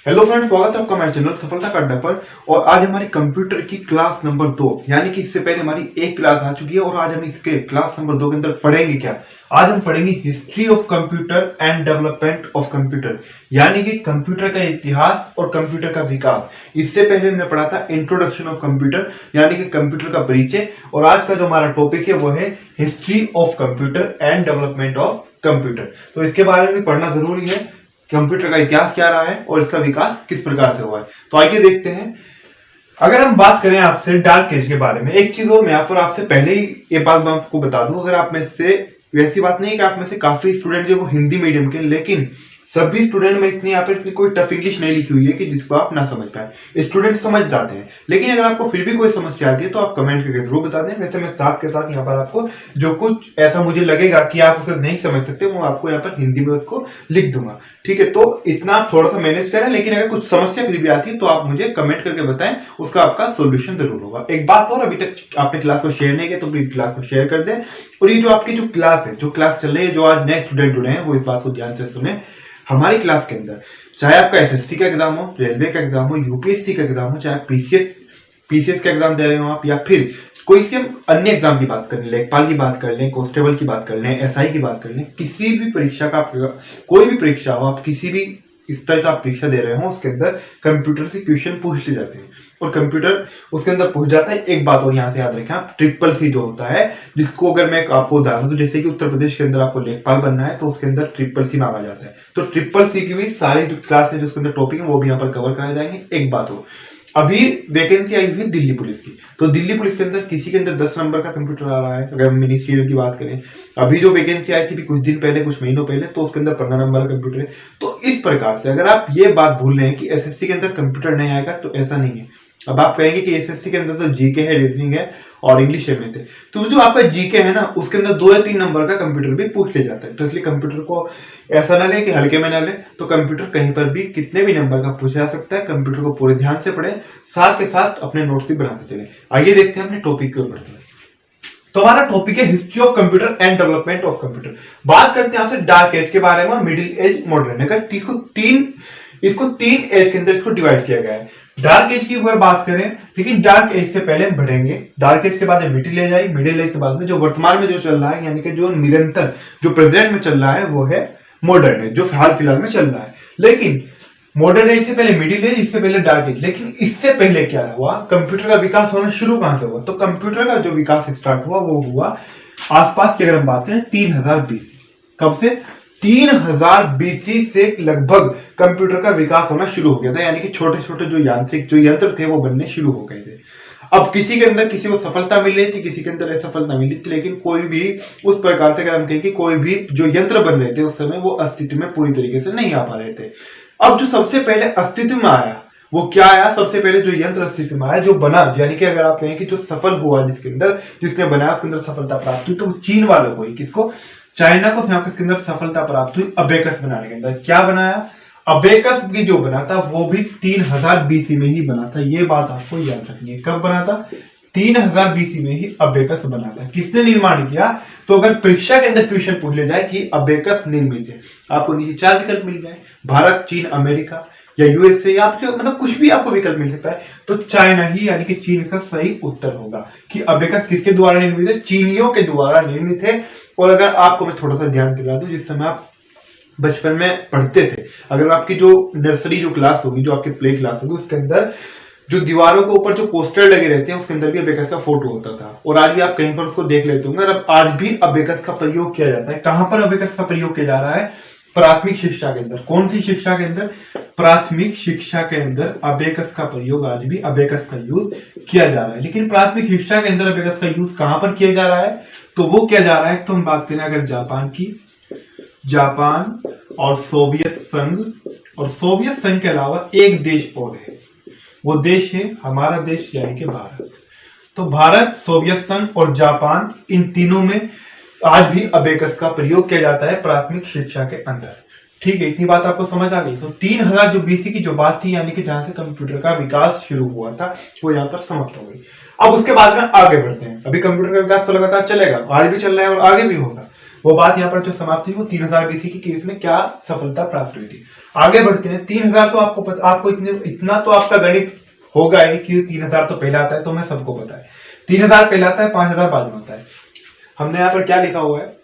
Hello friends, स्वागत है आपका हमारे चैनल सफलता का अड्डा पर। और आज हमारी कंप्यूटर की क्लास नंबर 2, यानी कि इससे पहले हमारी एक क्लास आ चुकी है और आज हम इसके क्लास नंबर 2 के अंदर पढ़ेंगे क्या। आज हम पढ़ेंगे history of computer and development of computer, यानी कि कंप्यूटर का इतिहास और कंप्यूटर का विकास। इससे पहले हमने पढ़ा था इंट्रोडक्शन ऑफ कंप्यूटर, यानी कि कंप्यूटर का परिचय। और आज का जो हमारा टॉपिक है वो है history of computer and development of computer. तो इसके बारे में भी पढ़ना जरूरी है, कंप्यूटर का इतिहास क्या रहा है और इसका विकास किस प्रकार से हुआ है। तो आइए देखते हैं। अगर हम बात करें आपसे डार्क एज के बारे में, एक चीज और मैं यहाँ पर आपसे पहले ही ये बात मैं आपको बता दूं, अगर आप में से वैसी बात नहीं है कि आप में से काफी स्टूडेंट जो वो हिंदी मीडियम के, लेकिन सभी स्टूडेंट में इतनी यहाँ पर कोई टफ इंग्लिश नहीं लिखी हुई है कि जिसको आप ना समझ पाए। स्टूडेंट समझ जाते हैं, लेकिन अगर आपको फिर भी कोई समस्या आती है तो आप कमेंट करके जरूर बता दें। वैसे मैं साथ के साथ यहाँ पर आपको जो कुछ ऐसा मुझे लगेगा कि आप उसे नहीं समझ सकते, वो आपको यहाँ पर हिंदी में उसको लिख दूंगा। ठीक है, तो इतना आप थोड़ा सा मैनेज करें, लेकिन अगर कुछ समस्या फिर भी आती है तो आप मुझे कमेंट करके बताएं, उसका आपका सोल्यूशन जरूर होगा। एक बात और, अभी तक आपने क्लास को शेयर नहीं किया तो प्लीज क्लास को शेयर कर दें। और ये जो आपकी जो क्लास है, जो क्लास चल रही है, जो आज नए स्टूडेंट जुड़े हैं वो इस बात को ध्यान से सुने। हमारी क्लास के अंदर चाहे आपका एसएससी का एग्जाम हो, रेलवे का एग्जाम हो, यूपीएससी का एग्जाम हो, चाहे पीसीएस का एग्जाम दे रहे हो आप, या फिर कोई से अन्य एग्जाम की बात कर लें, लेखपाल की बात कर लें, कांस्टेबल की बात कर लें, एसआई की बात कर लें, किसी भी परीक्षा का कोई भी परीक्षा हो, आप किसी भी स्तर का परीक्षा दे रहे हो, उसके अंदर कंप्यूटर से क्वेश्चन पूछ ले जाते हैं और कंप्यूटर उसके अंदर पूछ जाता है। एक बात और यहाँ से याद रखें आप, ट्रिपल सी जो होता है, जिसको अगर मैं आपको उदाहरण दूं, जैसे कि उत्तर प्रदेश के अंदर आपको लेखपाल बनना है तो उसके अंदर ट्रिपल सी मांगा जाता है। तो ट्रिपल सी की भी सारी जो क्लास है, जो उसके अंदर टॉपिक है, वो भी यहाँ पर कवर कराए जाएंगे। एक बात हो, अभी वैकेंसी आई हुई है दिल्ली पुलिस की, तो दिल्ली पुलिस के अंदर किसी के अंदर 10 नंबर का कंप्यूटर आ रहा है। अगर हम मिनिस्ट्रियल की बात करें, अभी जो वैकेंसी आई थी कुछ दिन पहले, कुछ महीनों पहले, तो उसके अंदर 15 नंबर का कंप्यूटर है। तो इस प्रकार से अगर आप ये बात भूल रहे हैं कि एसएससी के अंदर कंप्यूटर नहीं आएगा, तो ऐसा नहीं है। अब आप कहेंगे कि एसएससी के अंदर तो जीके है, रीजनिंग है और इंग्लिश है में थे, तो जो आपका जीके है ना, उसके अंदर 2 या 3 नंबर का कंप्यूटर भी पूछ ले जाता है। तो इसलिए कंप्यूटर को ऐसा ना ले कि हल्के में ना ले, तो कंप्यूटर कहीं पर भी कितने भी नंबर का पूछा जा सकता है। कंप्यूटर को पूरे ध्यान से पढ़े, साथ के साथ अपने नोट्स भी बनाते चले। आइए देखते हैं अपने टॉपिक की ओर बढ़ते हैं। तो हमारा टॉपिक है history of computer and development of computer. बात करते हैं आपसे डार्क एज के बारे में और मिडिल एज, मॉडर्न। अगर इसको तीन एज के अंदर इसको डिवाइड किया गया है। डार्क एज की अगर बात करें, लेकिन डार्क एज से पहले हम बढ़ेंगे। डार्क एज के बाद मिडिल एज आई, मिडिल एज के बाद में जो वर्तमान में जो चल रहा है, यानी कि जो निरंतर जो प्रेजेंट में चल रहा है, वो है मॉडर्न एज, जो हाल फिलहाल में चल रहा है। लेकिन मॉडर्न एज से पहले मिडिल एज, इससे पहले डार्क एज। लेकिन इससे पहले क्या हुआ, कंप्यूटर का विकास होना शुरू कहां से हुआ? तो कंप्यूटर का जो विकास स्टार्ट हुआ वो हुआ आसपास की, अगर हम बात करें 3000 बीसी। कब से? 3000 बीसी से लगभग कंप्यूटर का विकास होना शुरू हो गया था, यानी कि छोटे छोटे जो यांत्रिक जो यंत्र थे वो बनने शुरू हो गए थे। अब किसी के अंदर किसी को सफलता मिल रही थी, किसी के अंदर असफलता मिली थी, लेकिन कोई भी उस प्रकार से, अगर हम कहें कि कोई भी जो यंत्र बन रहे थे उस समय, वो अस्तित्व में पूरी तरीके से नहीं आ पा रहे थे। अब जो सबसे पहले अस्तित्व में आया वो क्या आया? सबसे पहले जो यंत्र अस्तित्व में आया, जो बना, यानी कि अगर आप कहें कि जो सफल हुआ, जिसके अंदर जिसने बनाया उसके अंदर सफलता प्राप्त हुई, तो चीन वालों को ही, किसको? चाइना को इसके अंदर सफलता प्राप्त हुई अबेकस बनाने के अंदर। क्या बनाया? अबेकस भी जो बना था वो भी 3000 बीसी में ही बना था। ये बात आपको याद रखनी है। कब बना था? 3000 बीसी में ही अबेकस बना था। किसने निर्माण किया? तो अगर परीक्षा के अंदर क्वेश्चन पूछ ले जाए कि अबेकस निर्मित है, आपको नीचे 4 विकल्प मिल जाए, भारत, चीन, अमेरिका या यूएसए, या आपको मतलब कुछ भी आपको विकल्प मिल सकता है, तो चाइना ही, यानी कि चीन इसका सही उत्तर होगा। कि अबेकस किसके द्वारा निर्मित है? चीनियों के द्वारा निर्मित है। और अगर आपको मैं थोड़ा सा ध्यान दिला दूं, जिस समय आप बचपन में पढ़ते थे, अगर आपकी जो नर्सरी जो क्लास होगी, जो आपकी प्ले क्लास होगी, उसके अंदर जो दीवारों के ऊपर जो पोस्टर लगे रहते हैं, उसके अंदर भी अबेकस का फोटो होता था। और आज भी आप कहीं पर उसको देख लेते होंगे। अब आज भी अबेकस का प्रयोग किया जाता है। कहां पर अबेकस का प्रयोग किया जा रहा है? प्राथमिक शिक्षा के अंदर। कौन सी शिक्षा के अंदर? प्राथमिक शिक्षा के अंदर अबेकस का प्रयोग, आज भी अबेकस का यूज किया जा रहा है। लेकिन प्राथमिक शिक्षा के अंदर अबेकस का यूज कहां पर किया जा रहा है? तो वो किया जा रहा है, तो हम बात करें अगर जापान की, जापान और सोवियत संघ, और सोवियत संघ के अलावा एक देश और है, वो देश है हमारा देश, यानी कि भारत। तो भारत, सोवियत संघ और जापान, इन तीनों में आज भी अबेकस का प्रयोग किया जाता है प्राथमिक शिक्षा के अंदर। ठीक है, इतनी बात आपको समझ आ गई। तो 3000 जो बीसी की जो बात थी, यानी कि जहां से कंप्यूटर का विकास शुरू हुआ था, वो यहाँ पर समाप्त हो गई। अब उसके बाद में आगे बढ़ते हैं। अभी कंप्यूटर का विकास तो लगातार चलेगा, आज भी चल रहा है और आगे भी होगा। वो बात यहाँ पर जो समाप्त हुई वो 3000 बीसी की केस में क्या सफलता प्राप्त हुई थी। आगे बढ़ते हैं। 3000 तो आपको इतना तो आपका गणित होगा ही कि 3000 तो पहले आता है, तो मैं सबको पता है 3000 पहले आता है, 5000 बाद में आता है। हमने यहाँ पर क्या लिखा हुआ है,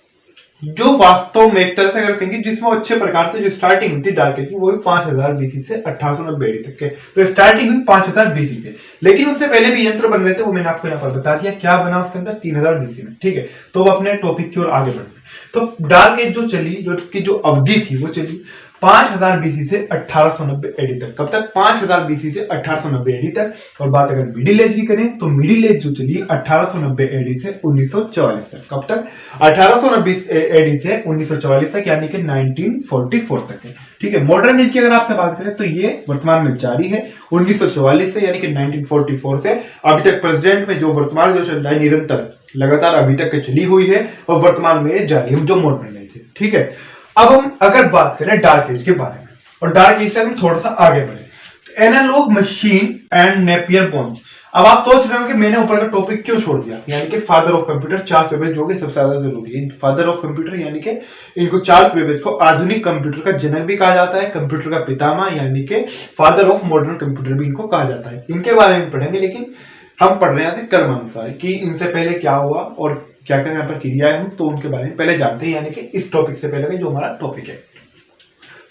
जो वास्तव में एक तरह से अगर कहेंगे जिसमें अच्छे प्रकार से जो स्टार्टिंग हुई थी डार्क एज की वो 5000 बीसी से 1890 एडी तक के, तो स्टार्टिंग हुई 5000 बीसी से। लेकिन उससे पहले भी यंत्र बन रहे थे, वो मैंने आपको यहाँ पर बता दिया क्या बना उसके अंदर 3000 बीसी में, ठीक है। तो अपने टॉपिक की ओर आगे बढ़ते। तो डार्क एज जो चली, जो उसकी जो अवधि थी वो चली 5000 बीसी से 1890 एडी तक। कब तक? 5000 बीसी से 1890 एडी तक। और बात अगर मिडिल एज की करें तो मिडिल एज जो चली 1890 एडी से 1944 तक। कब तक? 1890 एडी से 1944 तक, यानी कि 1944 तक है, ठीक है। मॉडर्न एज की अगर आपसे बात करें तो ये वर्तमान में जारी है 1944 से, यानी कि 1944 से अभी तक प्रेसिडेंट में जो वर्तमान जो चल रहा है निरंतर लगातार अभी तक चली हुई है और वर्तमान में जारी है जो मॉडर्न एज है, ठीक है। अब हम अगर बात करें डार्क एज के बारे में, और डार्क एज से हम थोड़ा सा आगे बढ़े, analogue machine and Napier bones. अब आप सोच रहे हो कि मैंने ऊपर का टॉपिक क्यों छोड़ दिया, यानी कि father of computer Charles Babbage जो कि सबसे ज्यादा जरूरी है। फादर ऑफ कंप्यूटर यानी कि इनको चार्ल्स बेबेज को आधुनिक कंप्यूटर का जनक भी कहा जाता है, कंप्यूटर का पितामह यानी कि फादर ऑफ मॉडर्न कंप्यूटर भी इनको कहा जाता है। इनके बारे में पढ़ेंगे, लेकिन हम पढ़ रहे हैं कर्मानुसार कि इनसे पहले क्या हुआ और क्या क्या यहाँ पर क्रियाएं हुई, तो उनके बारे में पहले जानते हैं, यानी कि इस टॉपिक से पहले जो हमारा टॉपिक है।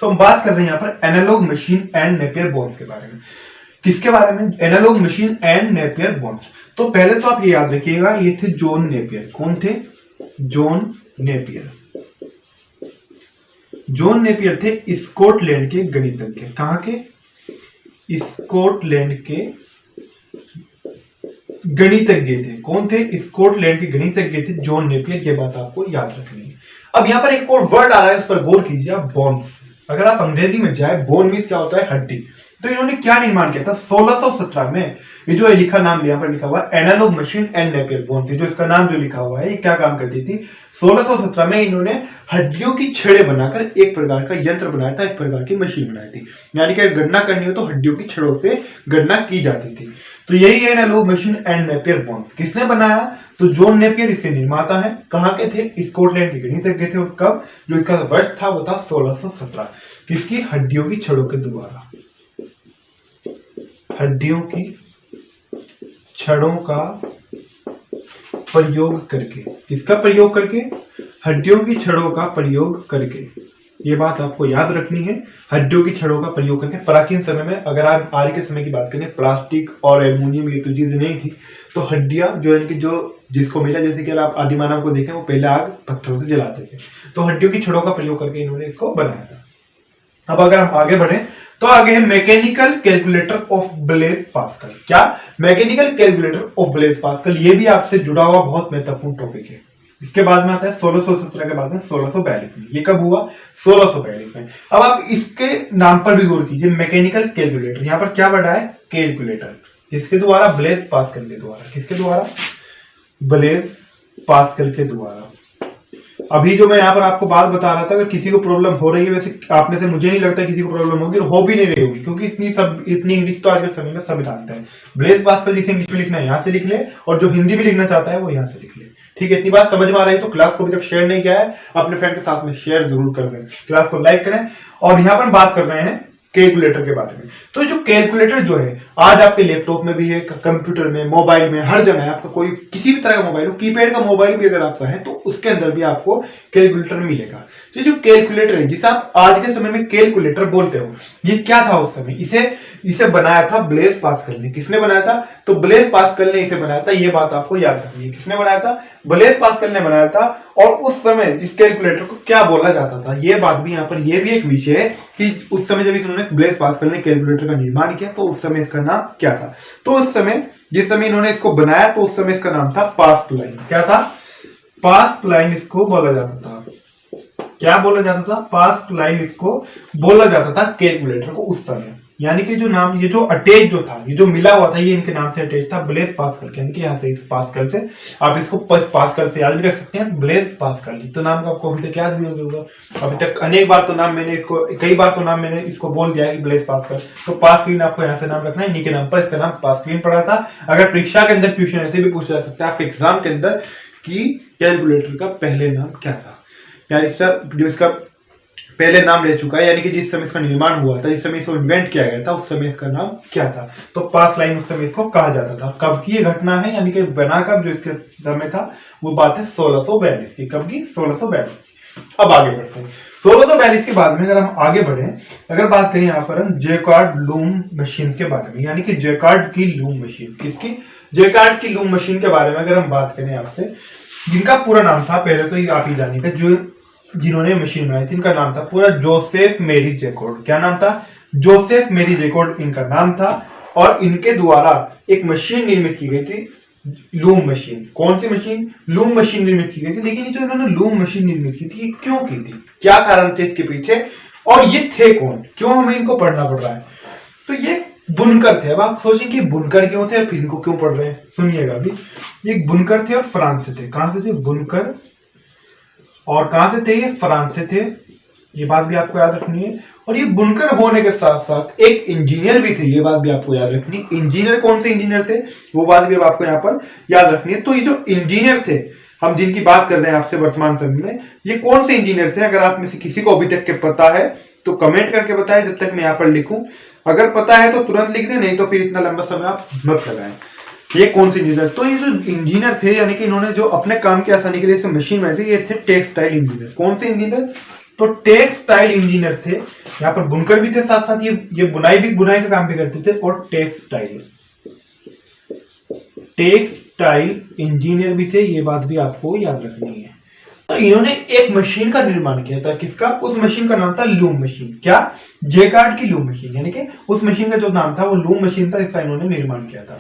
तो हम बात कर रहे हैं यहाँ पर analogue machine and Napier bones के बारे में। किसके बारे में? Analogue machine and Napier bones. तो पहले तो आप ये याद रखिएगा, ये थे जॉन नेपियर। कौन थे? John Napier. जॉन नेपियर थे स्कॉटलैंड के गणितज्ञ। कहां के? स्कॉटलैंड के गणितज्ञ थे। कौन थे? स्कॉटलैंड के गणितज्ञ थे जॉन नेपियर। ये बात आपको याद रखनी है। अब यहाँ पर एक और वर्ड आ रहा है, उस पर गौर कीजिए आप, बोन्स। अगर आप अंग्रेजी में जाए, बोन मीन्स क्या होता है? हड्डी। तो इन्होंने क्या निर्माण किया था 1617 में? ये जो लिखा नाम यहाँ पर लिखा हुआ analogue machine and Napier bones, जो इसका नाम जो लिखा हुआ है ये क्या काम करती थी? 1617 में इन्होंने हड्डियों की छड़ें बनाकर एक प्रकार का यंत्र बनाया था, एक प्रकार की मशीन बनाई थी। यानी कि गणना करनी हो तो हड्डियों की छड़ों से गणना की जाती थी। तो यही है analogue machine and Napier bones. किसने बनाया? तो जॉन नेपियर इसके निर्माता है। कहाँ के थे? स्कॉटलैंड के गणितज्ञ थे। और कब? जो इसका वर्ष था वो था 1617। किसकी? हड्डियों की छड़ों के द्वारा। हड्डियों की छड़ों का प्रयोग करके। किसका प्रयोग करके? हड्डियों की छड़ों का प्रयोग करके। ये बात आपको याद रखनी है, हड्डियों की छड़ों का प्रयोग करके। प्राचीन समय में अगर आप आर्य के समय की बात करें, प्लास्टिक और एल्युमिनियम ये तो चीजें नहीं थी, तो हड्डियां जो है कि जो जिसको मिला, जैसे कि आप आदिमानव को देखें वो पहले आग पत्थरों से जलाते थे, तो हड्डियों की छड़ों का प्रयोग करके इन्होंने इसको बनाया था। अब अगर हम आगे बढ़े तो आगे है mechanical calculator of Blaise Pascal. क्या? Mechanical calculator of Blaise Pascal. ये भी आपसे जुड़ा हुआ बहुत महत्वपूर्ण टॉपिक है। इसके बाद में आता है 1617 के बाद में 1642 में। ये कब हुआ? 1642 में। अब आप इसके नाम पर भी गौर कीजिए, मैकेनिकल कैलकुलेटर। यहाँ पर क्या बढ़ा है? कैलकुलेटर। किसके द्वारा? ब्लेज पास्कल के द्वारा। किसके द्वारा? ब्लेज पास्कल के द्वारा। अभी जो मैं यहाँ पर आपको बात बता रहा था, अगर किसी को प्रॉब्लम हो रही है, वैसे आप में से मुझे नहीं लगता किसी को प्रॉब्लम होगी और हो भी नहीं रही होगी, क्योंकि इतनी इंग्लिश तो आज के समय में सब जानते हैं। ब्लेज पास्कल जिसे इंग्लिश में लिखना है यहाँ से लिख ले, और जो हिंदी में लिखना चाहता है वो यहाँ से लिख ले। ठीक है, इतनी बात समझ में आ रही है? तो क्लास को अभी तक शेयर नहीं किया है, अपने फ्रेंड के साथ में शेयर जरूर कर दें, क्लास को लाइक करें। और यहाँ पर बात कर रहे हैं कैलकुलेटर के बारे में। तो जो कैलकुलेटर जो है आज आपके लैपटॉप में भी है, कंप्यूटर में, मोबाइल में, हर जगह है। आपका कोई किसी भी तरह का मोबाइल हो, कीपैड का मोबाइल भी अगर आपका है तो उसके अंदर भी आपको कैलकुलेटर मिलेगा। तो जो कैलकुलेटर है जिसे आप आज के समय में कैलकुलेटर बोलते हो, ये क्या था उस समय? इसे बनाया था ब्लेज पास्कल ने। किसने बनाया था? तो ब्लेज पास्कल ने इसे बनाया था। ये बात आपको याद रखनी है, किसने बनाया था? ब्लेज पास्कल ने बनाया था। और उस समय इस कैलकुलेटर को क्या बोला जाता था, ये बात भी यहाँ पर, ये भी एक विषय है कि उस समय जब इन्होंने ब्लेज पास्कल ने कैलकुलेटर का निर्माण किया तो उस समय इसका नाम क्या था। तो उस समय जिस समय इन्होंने इसको बनाया तो उस समय इसका नाम था पास्क लाइन। क्या था? पास्क लाइन इसको बोला जाता था। क्या बोला जाता था? पास्क लाइन इसको बोला जाता था कैलकुलेटर को उस समय। यानी कि जो नाम, ये जो अटैच जो था, ये जो मिला हुआ था, ये इनके नाम से अटैच था ब्लेज पास्कल। यानी कि यहाँ से इस पास्कल से आप इसको पास्कल से याद भी रख सकते हैं, ब्लेज पास्कल। तो नाम आपको अभी तक याद भी होगा, अभी तक अनेक बार तो नाम मैंने इसको, कई बार तो नाम मैंने इसको बोल दिया है कि ब्लेज पास्कल। तो पास्कलिन आपको यहाँ से नाम रखना है, इन्हीं के नाम पर इसका नाम पास्कलिन पड़ा था। अगर परीक्षा के अंदर क्वेश्चन ऐसे भी पूछा जा सकता है आपके एग्जाम के अंदर कि कैलकुलेटर का पहले नाम क्या था। यानी जो इसका पहले नाम ले चुका है, यानी कि जिस समय इसका निर्माण हुआ था, जिस समय इसको इन्वेंट किया गया था, उस समय इसका नाम क्या था। तो पास्ट लाइन उस समय इसको कहा जाता था। कब की ये घटना है, यानी कि बना कब, जो इसके समय था वो बात है 1642 की। कब की, 1642। अब आगे बढ़ते हैं 1642 के बाद में। अगर हम आगे बढ़े, अगर बात करें यहाँ पर हम जैकार्ड लूम मशीन के बारे में, यानी कि जैकार्ड की लूम मशीन, किसकी, जैकार्ड की लूम मशीन के बारे में अगर हम बात करें आपसे, जिनका पूरा नाम था, पहले तो ये आप ही जानिएगा, जो जिन्होंने मशीन बनाई थी इनका नाम था पूरा जोसेफ मेरी जैकार्ड। क्या नाम था, जोसेफ मेरी जैकार्ड इनका नाम था। और इनके द्वारा एक मशीन निर्मित की गई थी, लूम मशीन। कौन सी मशीन, लूम मशीन निर्मित की गई थी। लेकिन जो इन्होंने लूम मशीन निर्मित की थी, ये क्यों की थी, क्या कारण थे इसके पीछे, और ये थे कौन, क्यों हमें इनको पढ़ना पड़ रहा है। तो ये बुनकर थे। अब आप सोचें कि बुनकर क्यों थे, फिर इनको क्यों पढ़ रहे हैं, सुनिएगा अभी। ये बुनकर थे और फ्रांस से थे। कहां से थे, बुनकर, और कहां से थे, ये फ्रांस से थे। ये बात भी आपको याद रखनी है। और ये बुनकर होने के साथ साथ एक इंजीनियर भी थे, ये बात भी आपको याद रखनी है। इंजीनियर, कौन से इंजीनियर थे, वो बात भी आपको यहाँ पर याद रखनी है। तो ये जो इंजीनियर थे, हम जिनकी बात कर रहे हैं आपसे वर्तमान समय में, ये कौन से इंजीनियर थे। अगर आप में से किसी को अभी तक के पता है तो कमेंट करके बताएं, जब तक मैं यहाँ पर लिखूं। अगर पता है तो तुरंत लिख दें, नहीं तो फिर इतना लंबा समय आप मत लगाएं। ये कौन से इंजीनियर, तो ये जो इंजीनियर थे, यानी कि इन्होंने जो अपने काम की आसानी के लिए मशीन बनाई थी, ये थे टेक्सटाइल इंजीनियर। कौन से इंजीनियर, तो टेक्सटाइल इंजीनियर थे। यहाँ पर बुनकर भी थे, साथ साथ ये बुनाई का काम भी करते थे। और टेक्सटाइल इंजीनियर भी थे, ये बात भी आपको याद रखनी है। तो इन्होंने एक मशीन का निर्माण किया था, किसका, उस मशीन का नाम था लूम मशीन। क्या, जैकार्ड की लूम मशीन, यानी कि उस मशीन का जो नाम था वो लूम मशीन था, इसका इन्होंने निर्माण किया था।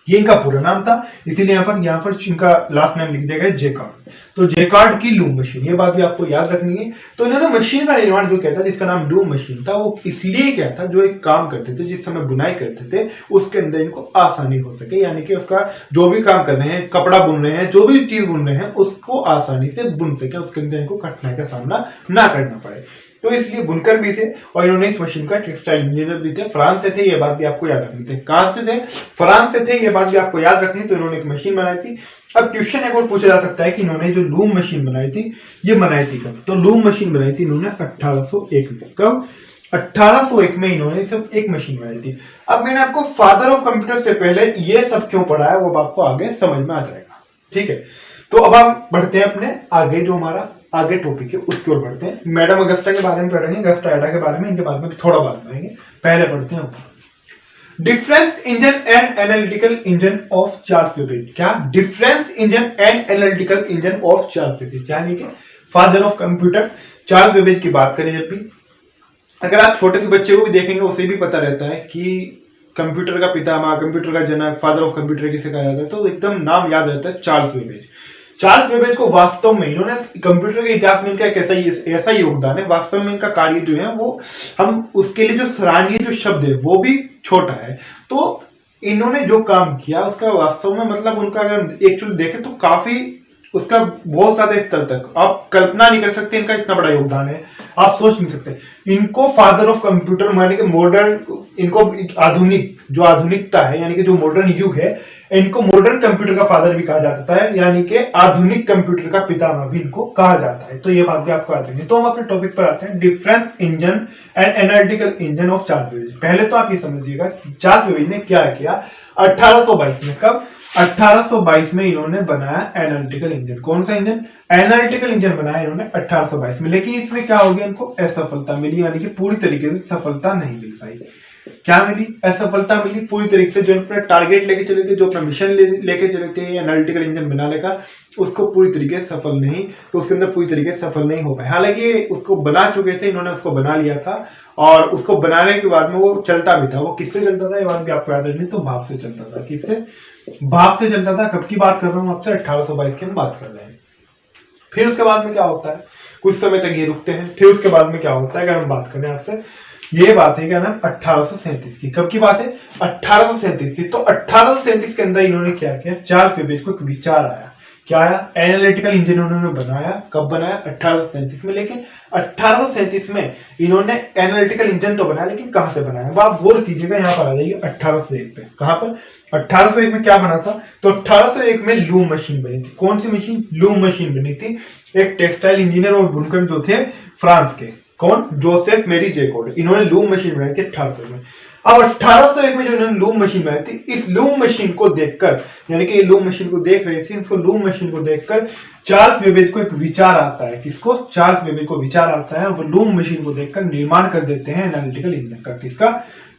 ये इनका पूरा नाम था, इसीलिए यहाँ पर इनका लास्ट नेम लिख दिया गया जैकार्ड। तो जैकार्ड की लूम मशीन, ये बात भी आपको याद रखनी है। तो इन्होंने मशीन का निर्माण जो किया था, जिसका नाम लूम मशीन था, वो इसलिए क्या था, जो एक काम करते थे, जिस समय बुनाई करते थे, उसके अंदर इनको आसानी हो सके, यानी कि उसका जो भी काम कर रहे हैं, कपड़ा बुन रहे हैं, जो भी चीज बुन रहे हैं, उसको आसानी से बुन सके, उसके अंदर इनको कठिनाई का सामना ना करना पड़े। तो इसलिए बुनकर भी थे और इन्होंने इस मशीन का टेक्सटाइल इंजीनियर भी थे। फ्रांस से थे, ये बात भी आपको याद रखनी थी। कहां से थे, फ्रांस से थे, ये बात भी आपको याद रखनी। तो इन्होंने एक मशीन बनाई थी। अब क्वेश्चन एक और पूछा जा सकता है कि इन्होंने जो लूम मशीन बनाई थी, ये बनाई थी कब, तो लूम मशीन बनाई थी इन्होंने 1801 में। कब, 1801 में इन्होंने सिर्फ एक मशीन बनाई थी। अब मैंने आपको फादर ऑफ कंप्यूटर से पहले ये सब क्यों पढ़ा है, वो आपको आगे समझ में आ जाएगा। ठीक है, तो अब हम बढ़ते हैं अपने आगे, जो हमारा आगे टॉपिक है उसकी ओर बढ़ते हैं। मैडम अगस्टा के बारे में पढ़ेंगे, अगस्टा एडा के बारे में, इनके बारे में थोड़ा बात करेंगे। पहले पढ़ते हैं difference engine and analytical engine of Charles Babbage. क्या, difference engine and analytical engine of Charles Babbage, यानी कि father of computer Charles Babbage की बात करें जब भी, अगर आप छोटे से बच्चे को भी देखेंगे उसे भी पता रहता है कि कंप्यूटर का पितामह, कंप्यूटर का जनक, फादर ऑफ कंप्यूटर किसे कहा जाता है, तो एकदम नाम याद रहता है चार्ल्स बेबेज। चार्ल्स बेबेज को वास्तव में इन्होंने कंप्यूटर के इतिहास में इनका एक ऐसा योगदान है, वास्तव में इनका कार्य जो है वो, हम उसके लिए जो सराहनीय जो शब्द है वो भी छोटा है। तो इन्होंने जो काम किया उसका वास्तव में मतलब उनका अगर एक्चुअली देखें तो काफी उसका बहुत ज्यादा स्तर तक आप कल्पना नहीं कर सकते, इनका इतना बड़ा योगदान है, आप सोच नहीं सकते। इनको फादर ऑफ कंप्यूटर माने कि मॉडर्न, इनको आधुनिक, जो आधुनिकता है यानी कि जो मॉडर्न युग है, इनको मॉडर्न कंप्यूटर का फादर भी कहा जाता है, यानी कि आधुनिक कंप्यूटर का पितामह भी इनको कहा जाता है। तो ये बात भी आपको याद रखनी है। तो हम अपने टॉपिक पर आते हैं, difference engine and analytical engine of Charles Babbage. पहले तो आप ये समझिएगा चार्ल्स बेबेज ने क्या किया 1822 में। कब, 1822 में इन्होंने बनाया एनालिटिकल इंजन। कौन सा इंजन, एनालिटिकल इंजन बनाया इन्होंने 1822 में। लेकिन इसमें क्या हो गया, इनको असफलता मिली, यानी कि पूरी तरीके से सफलता नहीं मिल पाई। क्या मिली, असफलता मिली पूरी तरीके से। जो अपना टारगेट लेके चले थे, जो अपना मिशन लेके चले थे एनालिटिकल इंजन बनाने का, उसको पूरी तरीके से सफल नहीं, तो उसके अंदर पूरी तरीके से सफल नहीं हो पाए। हालांकि उसको बना चुके थे, इन्होंने उसको बना लिया था और उसको बनाने के बाद में वो चलता भी था। वो किससे चलता था ये बात भी आपको याद रखनी, तो भाप से चलता था। किससे, भाप से चलता था। कब की बात कर रहा हूं आपसे, 1822 की हम बात कर रहे हैं। फिर उसके बाद में क्या होता है, कुछ समय तक ये रुकते हैं। फिर उसके बाद में क्या होता है, अगर हम बात करें आपसे, ये बात है क्या ना 1837 की। कब की बात है, 1837 की। तो 1837 के अंदर इन्होंने क्या किया, चार्ल्स बेबेज को एक विचार आया क्या आया, एनालिटिकल इंजन उन्होंने बनाया। कब बनाया, 1837 में। लेकिन 1837 में इन्होंने एनालिटिकल इंजन तो बनाया, लेकिन कहां से बनाया, अब आप गौर कीजिएगा, यहाँ पर आ जाइए 1801 पे। कहां पर, 1801 में क्या बना था, तो 1801 में लूम मशीन बनी थी। कौन सी मशीन, लूम मशीन बनी थी। एक टेक्सटाइल इंजीनियर और बुनकर जो थे फ्रांस के, कौन, जोसेफ मेरी जैकोड, इन्होंने लूम मशीन बनाई थी 1801 में। अब 1801 में जो इन्होंने लूम मशीन बनाई थी, इस लूम मशीन को देखकर, यानी कि ये लूम मशीन को देख रहे थे, इसको लूम मशीन को देखकर चार्ल्स बेबेज को एक विचार आता है। किसको, चार्ल्स बेबेज को विचार आता है, वो लूम मशीन को देखकर निर्माण कर देते हैं एनालिटिकल इंजन का। किसका,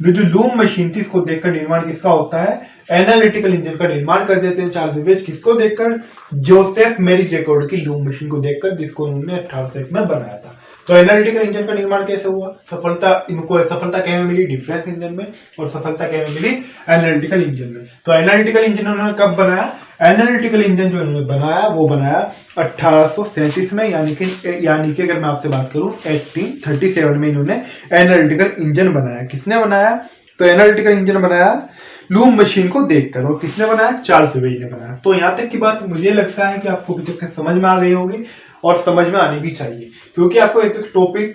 जो लूम मशीन थी इसको देखकर निर्माण किसका होता है, एनालिटिकल इंजन का निर्माण कर देते हैं चार्ल्स बेबेज। किसको देखकर, जोसेफ मेरी जैकोड की लूम मशीन को देखकर, जिसको उन्होंने 1801 में बनाया था। तो एनालिटिकल इंजन का निर्माण कैसे हुआ, सफलता, इनको सफलता क्या में मिली, डिफरेंस इंजन में, और सफलता क्या में मिली, एनालिटिकल इंजन में। तो एनालिटिकल इंजन उन्होंने कब बनाया, एनालिटिकल इंजन जो उन्होंने बनाया वो बनाया 1837 में, यानी कि अगर मैं आपसे बात करूं 1837 में इन्होंने एनालिटिकल इंजन बनाया। किसने बनाया, तो एनालिटिकल इंजन बनाया लूम मशीन को देखकर, और किसने बनाया, चार्ल्स बेबेज ने बनाया। तो यहां तक की बात मुझे लगता है कि आपको अभी तक समझ में आ गई होगी, और समझ में आनी भी चाहिए, क्योंकि आपको एक एक टॉपिक,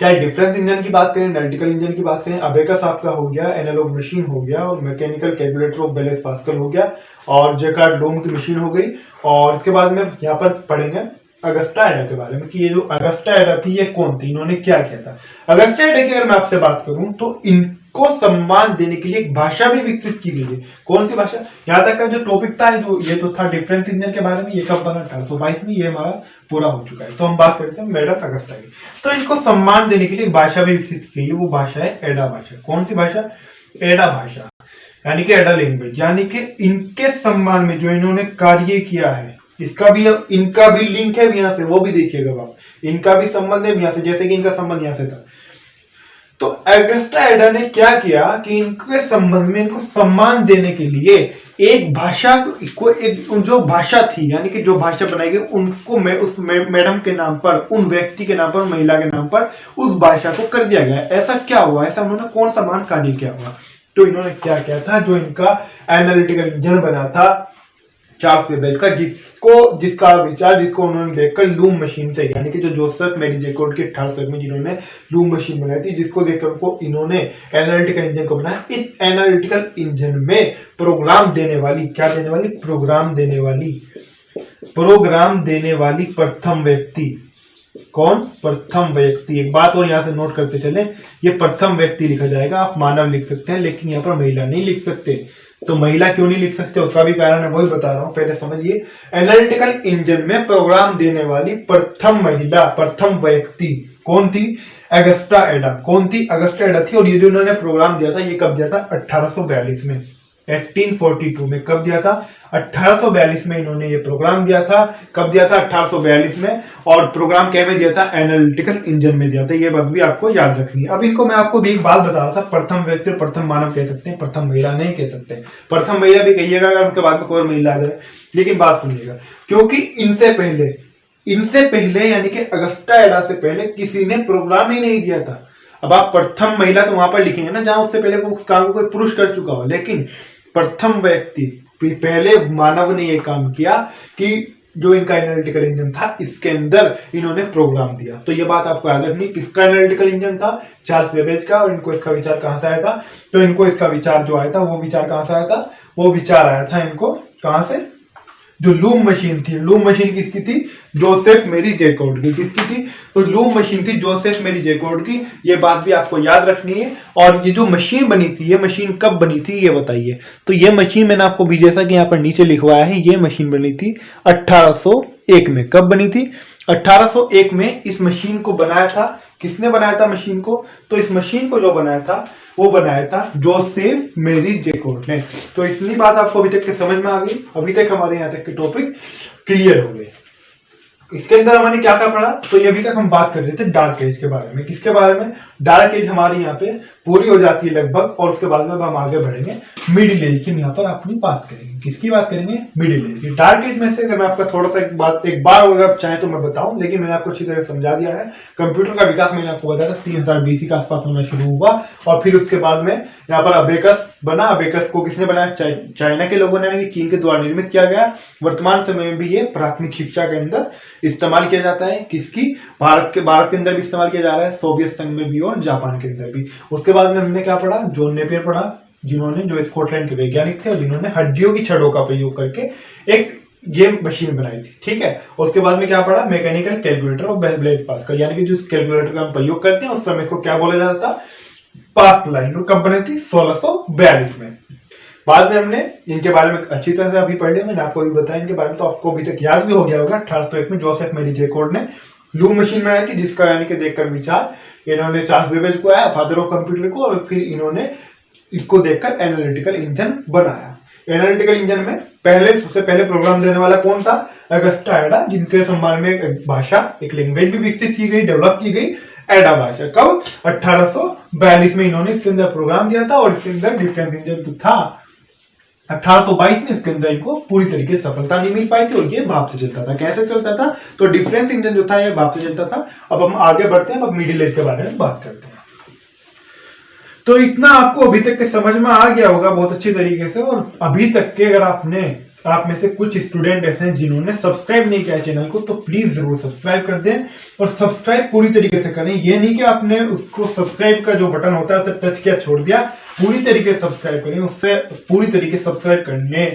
चाहे डिफरेंस इंजन की बात करें, एनालिटिकल इंजन की बात करें, अबेकस आपका हो गया, एनालॉग मशीन हो गया, और mechanical calculator of Blaise Pascal हो गया, और जैकार्ड डोम की मशीन हो गई। और इसके बाद में यहाँ पर पढ़ेंगे अगस्टा एडा के बारे में, कि ये जो अगस्टा एडा थी ये कौन थी, इन्होंने क्या किया था। अगस्टा एडा की अगर मैं आपसे बात करूं तो इनको सम्मान देने के लिए एक भाषा भी विकसित की गई है। कौन सी भाषा, यहाँ तक का जो टॉपिक था, जो ये तो था डिफरेंस इंजन के बारे में, ये कब बना, 1822 में, ये हमारा पूरा हो चुका है। तो हम बात करते हैं मैडम अगस्टा की। तो इनको सम्मान देने के लिए भाषा भी विकसित की गई है, वो भाषा है एडा भाषा। कौन सी भाषा, एडा भाषा, यानी कि एडा लैंग्वेज। यानी कि इनके सम्मान में जो इन्होंने कार्य किया है, इसका भी, इनका भी लिंक है यहाँ से, वो भी देखिएगा आप, इनका भी संबंध है यहाँ से, जैसे कि इनका संबंध यहाँ से था। तो अगस्टा एडा ने क्या किया कि इनके संबंध में इनको सम्मान देने के लिए एक भाषा को, एक जो भाषा थी, यानी कि जो भाषा बनाई गई, उनको उस मैडम के नाम पर, उन व्यक्ति के नाम पर, महिला के नाम पर उस भाषा को कर दिया गया। ऐसा क्या हुआ, ऐसा उन्होंने कौन सा मान कार्य किया हुआ, तो इन्होंने क्या किया था, जो इनका एनालिटिकल इंजन बना था चार्ल्स बेबेज का, जिसका विचार, जिसको उन्होंने देखकर लूम मशीन से, यानी कि जो जोसेफ मेरी जैकोड के 1801 में जिन्होंने लूम मशीन बनाई थी, जिसको देखकर उनको इन्होंने एनालिटिकल इंजन को बनाया। इस एनालिटिकल इंजन में प्रोग्राम देने वाली, क्या देने वाली, प्रोग्राम देने वाली प्रथम व्यक्ति, कौन, प्रथम व्यक्ति। एक बात और यहाँ से नोट करते चले, ये प्रथम व्यक्ति लिखा जाएगा, आप मानव लिख सकते हैं, लेकिन यहाँ पर महिला नहीं लिख सकते। तो महिला क्यों नहीं लिख सकते, उसका भी कारण है, वही बता रहा हूं, पहले समझिए। एनालिटिकल इंजन में प्रोग्राम देने वाली प्रथम महिला, प्रथम व्यक्ति कौन थी, अगस्टा एडा। कौन थी, अगस्टा एडा थी। और ये जो उन्होंने प्रोग्राम दिया था, ये कब दिया था, 1842 में, 1842 में। कब दिया था, 1842 में इन्होंने ये प्रोग्राम दिया था। कब दिया था, 1842 में। और प्रोग्राम क्या में दिया था, एनालिटिकल इंजन में दिया था। ये बात भी आपको याद रखनी है। अब इनको मैं आपको भी एक बात बता रहा था, प्रथम व्यक्ति और प्रथम मानव कह सकते हैं, प्रथम महिला नहीं कह सकते। प्रथम महिला भी कहिएगा अगर उसके बाद में कोई महिला आ जाए, लेकिन बात सुनिएगा, क्योंकि इनसे पहले यानी कि अगस्टा एडा से पहले किसी ने प्रोग्राम ही नहीं दिया था। अब आप प्रथम महिला तो वहां पर लिखेंगे ना जहां उससे पहले उस काम को कोई पुरुष कर चुका हो, लेकिन प्रथम व्यक्ति, पहले मानव ने यह काम किया कि जो इनका एनालिटिकल इंजन था इसके अंदर इन्होंने प्रोग्राम दिया। तो ये बात आपको याद रखनी, किसका एनालिटिकल इंजन था, चार्ल्स बेबेज का। और इनको इसका विचार कहां से आया था, तो इनको इसका विचार जो आया था, वो विचार कहां से आया था, वो विचार आया था इनको कहां से, जो लूम मशीन थी। लूम मशीन किसकी थी, जोसेफ मेरी जैकोड की। किसकी थी, तो लूम मशीन थी जोसेफ मेरी जैकोड की। ये बात भी आपको याद रखनी है। और ये जो मशीन बनी थी, ये मशीन कब बनी थी ये बताइए। तो ये मशीन मैंने आपको भी जैसा कि यहाँ पर नीचे लिखवाया है, ये मशीन बनी थी 1801 में। कब बनी थी, 1801 में। इस मशीन को बनाया था, किसने बनाया था मशीन को, तो इस मशीन को जो बनाया था वो बनाया था जोसेफ मेरी जैकोड ने। तो इतनी बात आपको अभी तक के समझ में आ गई। अभी तक हमारे यहाँ तक के टॉपिक क्लियर हो गए। इसके अंदर हमने क्या क्या पढ़ा, तो ये अभी तक हम बात कर रहे थे डार्क एज के बारे में। किसके बारे में, डार्क एज हमारी यहाँ पे पूरी हो जाती है लगभग, और उसके बाद में हम आगे बढ़ेंगे मिडिल एज की। यहाँ पर अपनी बात करेंगे, किसकी बात करेंगे, मिडिल एज की। डार्क एज में से अगर मैं आपका थोड़ा सा एक बार अगर आप चाहें तो मैं बताऊं, लेकिन मैंने आपको अच्छी तरह समझा दिया है। कंप्यूटर का विकास मैंने आपको बताया था 3000 BC के आसपास होना शुरू हुआ, और फिर उसके बाद में यहाँ पर अबेकस बना। अबेकस को किसने बनाया? चाइना के लोगों ने, यानी कि चीन के द्वारा निर्मित किया गया। वर्तमान समय में भी ये प्राथमिक शिक्षा के अंदर इस्तेमाल किया जाता है। किसकी? भारत के अंदर भी इस्तेमाल किया जा रहा है, सोवियत संघ में भी और जापान के अंदर भी। उसके बाद में हमने क्या पढ़ा? जॉन नेपियर पढ़ा, जिन्होंने, जो स्कॉटलैंड के वैज्ञानिक थे और जिन्होंने हड्डियों की छड़ों का प्रयोग करके एक ये मशीन बनाई थी। ठीक है। उसके बाद में क्या पढ़ा? मैकेनिकल कैलकुलेटर और ब्लेज पास्कल, यानी कि जो कैलकुलेटर का हम प्रयोग करते हैं उस समय को क्या बोला जाता था? Pascal line. कब बनी थी? 1642 में। बाद में हमने इनके बारे में अच्छी तरह से अभी पढ़ लिया, मैंने आपको अभी बताया इनके बारे में, तो आपको अभी तक याद भी हो गया होगा। 1801 में जोसेफ मैरी जैकोब ने लूम मशीन बनाई थी, जिसका यानी कि देखकर विचार इन्होंने चार्ल्स बेबेज को आया, फादर ऑफ कंप्यूटर को, और फिर इन्होंने इसको देखकर एनालिटिकल इंजन बनाया। एनालिटिकल इंजन में सबसे पहले प्रोग्राम देने वाला कौन था? अगस्टा एडा, जिनके सम्मान में एक भाषा, एक लैंग्वेज भी विकसित की गई, डेवलप की गई, एडा भाषा। कब? 1842 में इन्होंने इसके अंदर प्रोग्राम दिया था, और इसके अंदर डिफरेंस इंजन तो था। 1822 में इसके अंदर इनको पूरी तरीके से सफलता नहीं मिल पाई थी, और ये भाप से चलता था। कैसे चलता था? तो डिफरेंस इंजन जो था ये भाप से चलता था। अब हम आगे बढ़ते हैं, अब मिडिल एज के बारे में बात करते हैं। तो इतना आपको अभी तक के समझ में आ गया होगा बहुत अच्छी तरीके से। और अभी तक के अगर आप में से कुछ स्टूडेंट ऐसे हैं जिन्होंने सब्सक्राइब नहीं किया चैनल को, तो प्लीज जरूर सब्सक्राइब कर दें, और सब्सक्राइब पूरी तरीके से करें। ये नहीं कि आपने उसको सब्सक्राइब का जो बटन होता है उसे टच किया, छोड़ दिया। पूरी तरीके से सब्सक्राइब करें। उससे पूरी तरीके से सब्सक्राइब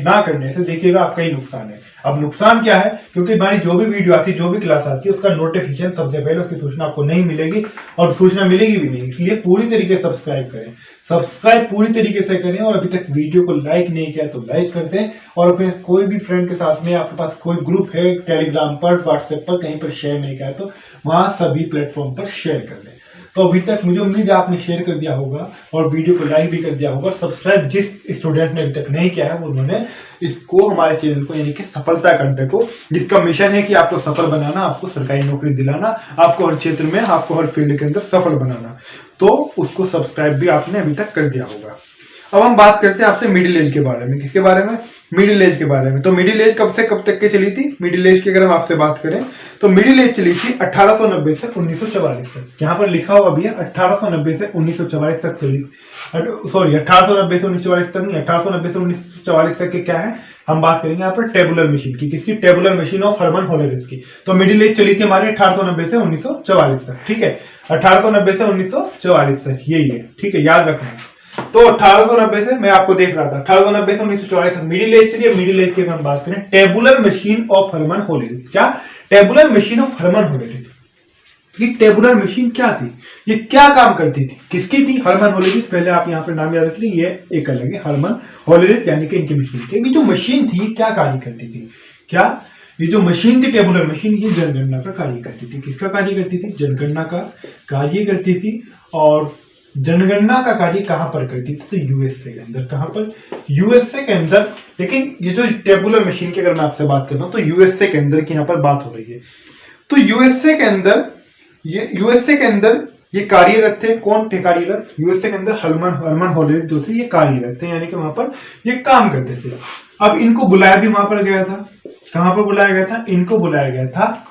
ना करने से देखिएगा आपका ही नुकसान है। अब नुकसान क्या है? क्योंकि हमारी जो भी वीडियो आती है, जो भी क्लास आती है, उसका नोटिफिकेशन सबसे पहले, उसकी सूचना आपको नहीं मिलेगी, और सूचना मिलेगी भी नहीं। इसलिए पूरी तरीके से सब्सक्राइब करें, सब्सक्राइब पूरी तरीके से करें। और अभी तक वीडियो को लाइक नहीं किया तो लाइक कर दें, और अपने कोई भी फ्रेंड के साथ में, आपके पास कोई ग्रुप है टेलीग्राम पर, व्हाट्सएप पर, कहीं पर शेयर नहीं किया तो वहां सभी प्लेटफॉर्म पर शेयर कर दें। तो अभी तक मुझे उम्मीद है आपने शेयर कर दिया होगा और वीडियो को लाइक भी कर दिया होगा। सब्सक्राइब जिस स्टूडेंट ने अभी तक नहीं किया है उन्होंने इसको, हमारे चैनल को, यानी कि सफलता कंटेंट को, जिसका मिशन है कि आपको सफल बनाना, आपको सरकारी नौकरी दिलाना, आपको हर क्षेत्र में, आपको हर फील्ड के अंदर सफल बनाना, तो उसको सब्सक्राइब भी आपने अभी तक कर दिया होगा। अब हम बात करते हैं आपसे मिडिल एज के बारे में। किसके बारे में? मिडिल एज के बारे में। तो मिडिल एज कब से कब तक की चली थी? मिडिल एज की अगर हम आपसे बात करें तो मिडिल एज चली थी 1890 से 1944 तक। यहाँ पर लिखा हुआ भी है 1890 से 1944 तक चली, सॉरी 1890 से 1944 तक नहीं, 1890 से 1944 तक के क्या है, हम बात करेंगे यहाँ पर टेबुलर मशीन की। किसकी? टेबुलर मशीन ऑफ हर्मन होलेरिस की। तो मिडिल एज चली थी हमारी 1890 से 1944 तक। ठीक है, 1890 से 1944 तक यही है। ठीक है, याद रखना। तो 1890 से, मैं आपको देख रहा था, 1890 से 1944 तक मिडिल एज चलिए। मिडिल एज की हम बात करें, tabular machine of Herman Hollerith. क्या? Tabular machine of Herman Hollerith. ये टेबुलर मशीन क्या थी? ये क्या काम करती थी? किसकी थी? हर्मन होलेरिस। पहले आप यहाँ पर नाम याद रख लीजिए, ये एक अलग है, हर्मन होलेरिस, यानी कि इनकी मशीन थी। ये जो मशीन थी क्या कार्य करती थी? क्या ये जो मशीन थी टेबुलर मशीन, ये जनगणना का कार्य करती थी। किसका कार्य करती थी? जनगणना का कार्य करती थी। और जनगणना का कार्य कहां पर करती थी? तो यूएसए के अंदर। कहां पर? यूएसए के अंदर। लेकिन ये जो टेबुलर मशीन की अगर मैं आपसे बात करता हूं तो यूएसए के अंदर की यहां पर बात हो रही है। तो यूएसए के अंदर ये कार्यरत थे। कौन थे कार्यरत? यूएसए के अंदर हर्मन होलेरिस जो थे ये कार्यरत थे, यानी कि वहां पर ये काम करते थे। अब इनको बुलाया भी वहां पर गया था। कहां पर बुलाया गया था? इनको बुलाया गया था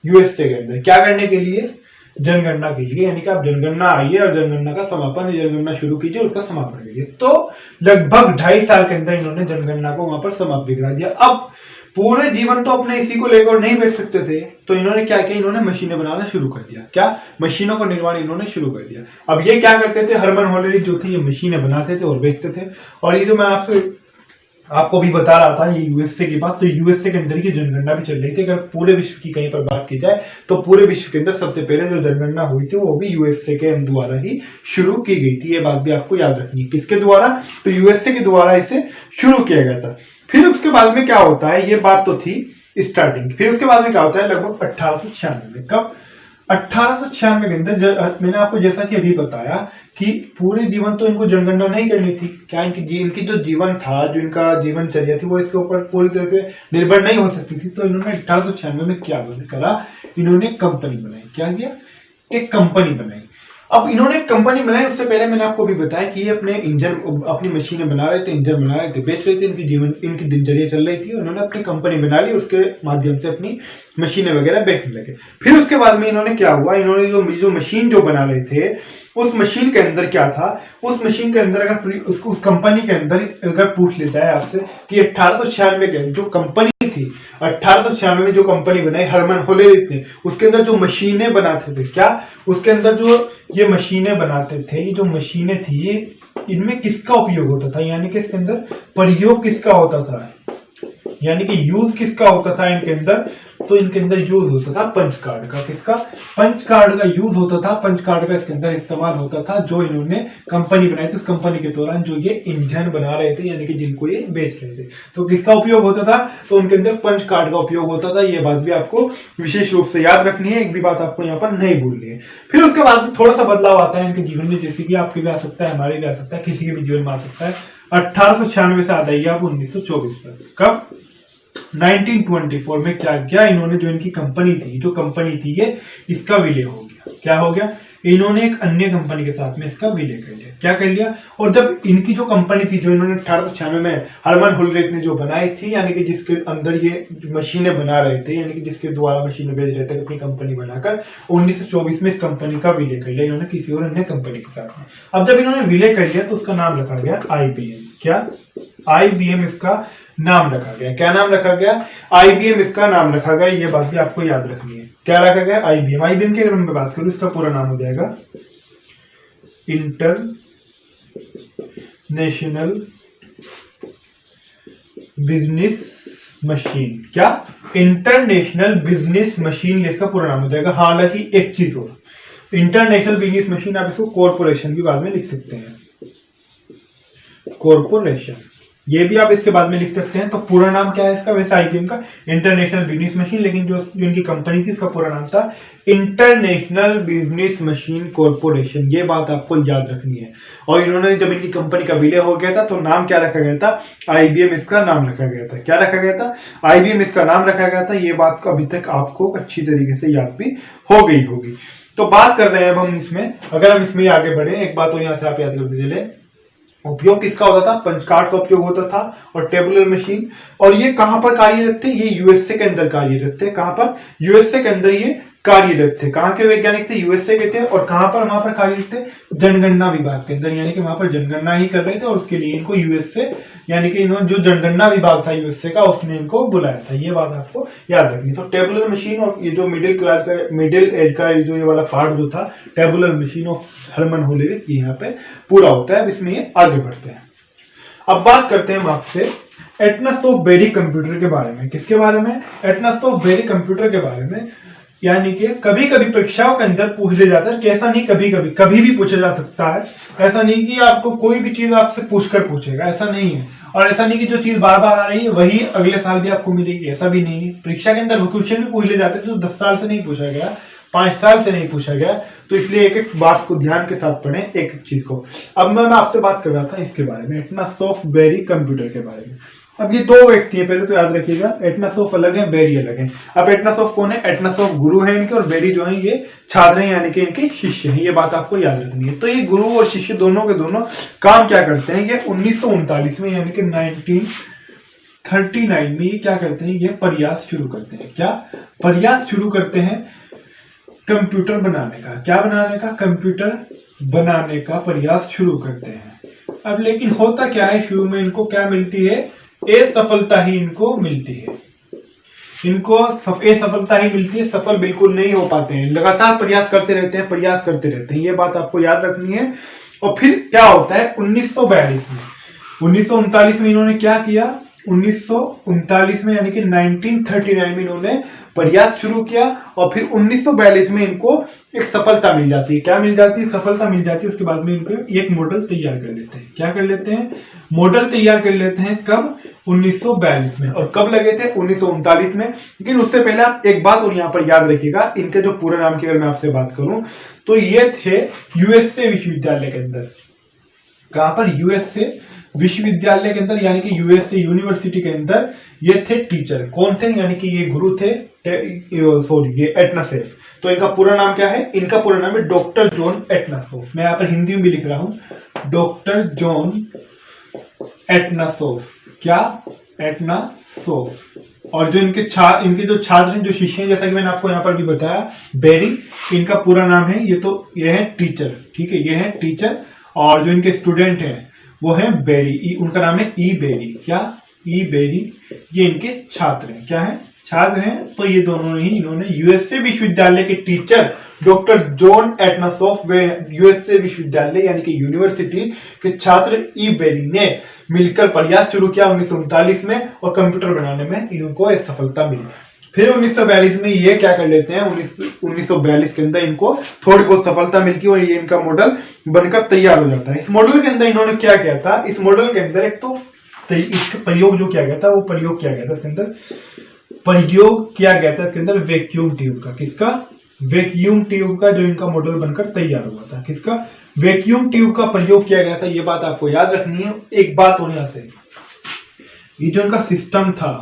यूएसए के अंदर। क्या करने के लिए? जनगणना के लिए। यानी कि आप जनगणना आइए और जनगणना का समापन, जनगणना शुरू कीजिए, उसका समापन कीजिए। तो लगभग 2.5 साल के अंदर इन्होंने जनगणना को वहां पर समाप्त भी करा दिया। अब पूरे जीवन तो अपने इसी को लेकर नहीं बैठ सकते थे, तो इन्होंने क्या किया? इन्होंने मशीनें बनाना शुरू कर दिया। क्या? मशीनों का निर्माण इन्होंने शुरू कर दिया। अब ये क्या करते थे? हर्मन होलेरिस जो थे ये मशीनें बनाते थे और बेचते थे। और ये जो मैं आपको भी बता रहा था, ये यूएसए की बात, तो यूएसए के अंदर की जनगणना भी चल रही थी। अगर पूरे विश्व की कहीं पर बात की जाए तो पूरे विश्व के अंदर सबसे पहले जो जनगणना हुई थी वो भी यूएसए के द्वारा ही शुरू की गई थी। ये बात भी आपको याद रखनी है। किसके द्वारा? तो यूएसए के द्वारा इसे शुरू किया गया था। फिर उसके बाद में क्या होता है? ये बात तो थी स्टार्टिंग। फिर उसके बाद में क्या होता है? लगभग 1896 में। कब? 1896 के अंदर मैंने आपको जैसा कि अभी बताया कि पूरे जीवन तो इनको जनगणना नहीं करनी थी। क्या इनकी जो जीवन था, जो इनका जीवनचर्या थी, वो इसके ऊपर पूरी तरह से निर्भर नहीं हो सकती थी। तो इन्होंने 1896 में क्या करा? इन्होंने कंपनी बनाई। क्या किया? एक कंपनी बनाई। अब इन्होंने कंपनी बनाई, उससे पहले मैंने आपको भी बताया कि ये अपनी मशीनें बना रहे थे, इंजन बना रहे थे, बेच रहे थे, इनकी दिनचर्या चल रही थी। उन्होंने अपनी कंपनी बना ली, उसके माध्यम से अपनी मशीनें वगैरह बेचने लगे। फिर उसके बाद में इन्होंने क्या हुआ? इन्होंने जो मशीन जो बना रहे थे उस मशीन के अंदर क्या था, उस मशीन के अंदर अगर उस कंपनी के अंदर अगर पूछ लेता है आपसे कि 1896 के जो कंपनी थी, 1896 में जो कंपनी बनाई हरमन होलेरिथ ने, उसके अंदर जो मशीनें बनाते थे, क्या उसके अंदर जो ये मशीनें बनाते थे, ये जो मशीनें थी इनमें किसका उपयोग होता था, यानी कि इसके अंदर प्रयोग किसका होता था, यानी कि यूज किसका होता था इनके अंदर, तो इनके अंदर यूज होता था पंच कार्ड का। किसका? पंच कार्ड का यूज होता था, पंच कार्ड का इसके अंदर इस्तेमाल होता था जो इन्होंने कंपनी बनाई थी, उस कंपनी के दौरान जो ये इंजन बना रहे थे, यानी कि जिनको ये बेच रहे थे, तो किसका उपयोग होता था, तो उनके अंदर पंच कार्ड का उपयोग होता था। ये बात भी आपको विशेष रूप से याद रखनी है, एक भी बात आपको यहाँ पर नहीं भूलनी है। फिर उसके बाद थोड़ा सा बदलाव आता है इनके जीवन में, जैसे कि आपके भी आ सकता है, हमारे भी आ सकता है, किसी के भी जीवन में आ सकता है। 1896 से आ जाइए आप 1924 पर। कब? 1924 में क्या किया इन्होंने, जो इनकी कंपनी थी, जो कंपनी थी ये, इसका विलय हो गया। क्या हो गया? इन्होंने एक अन्य कंपनी के साथ में इसका विलय कर लिया। क्या कर लिया? और जब इनकी जो कंपनी थी, जो इन्होंने 1896 में हरमन होलेरिथ ने जो बनाई थी, यानी कि जिसके अंदर ये मशीनें बना रहे थे, यानी कि जिसके द्वारा मशीनें बेच रहे थे अपनी कंपनी बनाकर, 1924 में इस कंपनी का विलय कर लिया इन्होंने किसी और अन्य कंपनी के साथ में। अब जब इन्होंने विलय कर लिया तो उसका नाम रखा गया IBM। क्या? IBM इसका नाम रखा गया। क्या नाम रखा गया? IBM इसका नाम रखा गया। ये बात भी आपको याद रखनी है। क्या रखा गया? IBM। IBM के अगर मैं बात करूं, इसका पूरा नाम हो जाएगा इंटरनेशनल बिजनेस मशीन। क्या? इंटरनेशनल बिजनेस मशीन, ये इसका पूरा नाम हो जाएगा। हालांकि एक चीज और, इंटरनेशनल बिजनेस मशीन आप इसको कॉर्पोरेशन भी बाद में लिख सकते हैं, कॉर्पोरेशन, ये भी आप इसके बाद में लिख सकते हैं। तो पूरा नाम क्या है इसका? वैसे IBM का इंटरनेशनल बिजनेस मशीन, लेकिन जो इनकी कंपनी थी इसका पूरा नाम था इंटरनेशनल बिजनेस मशीन कॉर्पोरेशन। ये बात आपको याद रखनी है। और इन्होंने जब इनकी कंपनी का विलय हो गया था तो नाम क्या रखा गया था? IBM इसका नाम रखा गया था। क्या रखा गया था? IBM इसका नाम रखा गया था। ये बात को अभी तक आपको अच्छी तरीके से याद भी हो गई होगी। तो बात कर रहे हैं अब हम इसमें, अगर हम इसमें आगे बढ़े, एक बात और यहाँ से आप याद कर दीजिए, उपयोग किसका होता था? पंच कार्ड का उपयोग होता था और टेबुलर मशीन। और ये कहां पर कार्यरत थे? ये यूएसए के अंदर कार्यरत थे। कहां पर? यूएसए के अंदर ये कार्यरत थे। कहां के वैज्ञानिक थे? यूएसए के थे। और कहां पर वहां पर कार्यरत थे? जनगणना विभाग के अंदर, यानी कि वहां पर जनगणना ही कर रहे थे और उसके लिए इनको यूएसए, यानी कि इन्होंने जो जनगणना विभाग था यूएसए का, उसने इनको बुलाया था। ये बात आपको याद रखनी। तो टेबुलर मशीन और ये जो मिडिल क्लास का, मिडिल एज का जो ये वाला पार्ट जो था, tabular machine of Herman Hollerith, यहाँ पे पूरा होता है। इसमें ये आगे बढ़ते हैं। अब बात करते हैं हम आपसे एटनस ऑफ बेरी कंप्यूटर के बारे में। किसके बारे में? एटनस ऑफ बेरी कंप्यूटर के बारे में। यानी कि कभी कभी परीक्षाओं के अंदर पूछ लिया जाता है, कि ऐसा नहीं, कभी कभी कभी भी पूछा जा सकता है। ऐसा नहीं कि आपको कोई भी चीज आपसे पूछकर पूछेगा, ऐसा नहीं है। और ऐसा नहीं कि जो चीज बार बार आ रही है वही अगले साल भी आपको मिलेगी, ऐसा भी नहीं है। परीक्षा के अंदर क्वेश्चन भी पूछ ले जाते हैं, तो 10 साल से नहीं पूछा गया, 5 साल से नहीं पूछा गया। तो इसलिए एक एक बात को ध्यान के साथ पढ़ें, एक एक चीज को। अब मैं आपसे बात कर रहा था इसके बारे में, एटनस ऑफ बेरी कंप्यूटर के बारे में। अब ये दो व्यक्ति हैं, पहले तो याद रखिएगा, एटनस ऑफ अलग है, बेरी अलग है। अब एटनस ऑफ कौन है? एटनस ऑफ गुरु है इनके, और बेरी जो है ये छात्र हैं, यानी कि इनके शिष्य हैं। ये बात आपको याद रखनी है। तो ये गुरु और शिष्य दोनों के दोनों काम क्या करते हैं? ये 1939 में, यानी कि 1939 में ये क्या करते हैं? ये प्रयास शुरू करते हैं। क्या प्रयास शुरू करते हैं? कंप्यूटर बनाने का। क्या बनाने का? कंप्यूटर बनाने का प्रयास शुरू करते हैं। अब लेकिन होता क्या है, शुरू में इनको क्या मिलती है? असफलता ही इनको मिलती है। इनको असफलता ही मिलती है, सफल बिल्कुल नहीं हो पाते हैं। लगातार प्रयास करते रहते हैं, प्रयास करते रहते हैं। ये बात आपको याद रखनी है। और फिर क्या होता है? 1942 में, 1939 में इन्होंने क्या किया? 1939 में, यानी कि 1939 में इन्होंने प्रयास शुरू किया। और फिर 1942 में इनको एक सफलता मिल जाती है। क्या मिल जाती है? सफलता मिल जाती है। उसके बाद में इनको एक मॉडल तैयार कर लेते हैं। क्या कर लेते हैं? मॉडल तैयार कर लेते हैं। कब? 1942 में। और कब लगे थे? 1939 में। लेकिन उससे पहले आप एक बात और यहाँ पर याद रखिएगा, इनके जो पूरे नाम की अगर मैं आपसे बात करूं तो ये थे यूएसए विश्वविद्यालय के अंदर। कहां पर? यूएसए विश्वविद्यालय के अंदर, यानी कि यूएसए यूनिवर्सिटी के अंदर ये थे टीचर। कौन थे? यानी कि ये गुरु थे, सॉरी, ये एटनासोफ। तो इनका पूरा नाम क्या है? इनका पूरा नाम है डॉक्टर जॉन एटनासोफ। मैं यहाँ पर हिंदी में भी लिख रहा हूं, डॉक्टर जॉन एटनासोफ। क्या? एटनासोफ। और जो इनके जो छात्र हैं, जो शिष्य हैं, जैसा कि मैंने आपको यहाँ पर भी बताया, बेरी, इनका पूरा नाम है, ये है टीचर, ठीक है, ये है टीचर। और जो इनके स्टूडेंट हैं वो है बेरी, उनका नाम है ई बेरी, क्या, ई बेरी, ये इनके छात्र हैं, क्या है, छात्र हैं। तो ये दोनों ही इन्होंने यूएसए विश्वविद्यालय के टीचर डॉक्टर जॉन एटनासॉफ, वे यूएसए विश्वविद्यालय यानी कि यूनिवर्सिटी के छात्र ई बेरी ने मिलकर प्रयास शुरू किया 1939 में, और कंप्यूटर बनाने में इनको एक सफलता मिली। फिर 1942 में ये क्या कर लेते हैं, 1942 के अंदर इनको थोड़ी बहुत सफलता मिलती है और ये इनका मॉडल बनकर तैयार हो जाता है। इस मॉडल के अंदर इन्होंने क्या किया था, इस मॉडल के अंदर एक तो इसका प्रयोग जो किया गया था, वो प्रयोग किया गया था इसके अंदर, प्रयोग किया गया था इसके अंदर वैक्यूम ट्यूब का, किसका, वैक्यूम ट्यूब का, जो इनका मॉडल बनकर तैयार हुआ था, किसका, वैक्यूम ट्यूब का प्रयोग किया गया था। ये बात आपको याद रखनी है। एक बात और यहां से, ये जो इनका सिस्टम था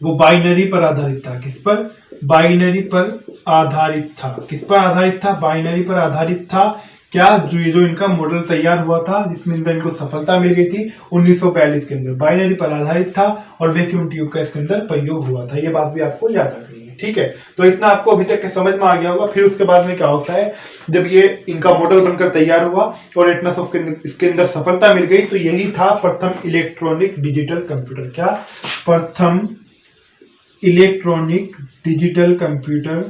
वो बाइनरी पर आधारित था, किस पर, बाइनरी पर आधारित था, किस पर आधारित था, बाइनरी पर आधारित था। क्या, जो इनका मॉडल तैयार हुआ था जिसमें इनको सफलता मिल गई थी 1942 के अंदर, बाइनरी पर आधारित था और वैक्यूम ट्यूब का इसके अंदर प्रयोग हुआ था। ये बात भी आपको याद रखनी है, ठीक है। तो इतना आपको अभी तक के समझ में आ गया होगा। फिर उसके बाद में क्या होता है, जब ये इनका मॉडल बनकर तैयार हुआ और एटनासॉफ के इसके अंदर सफलता मिल गई, तो यही था प्रथम इलेक्ट्रॉनिक डिजिटल कंप्यूटर। क्या, प्रथम इलेक्ट्रॉनिक डिजिटल कंप्यूटर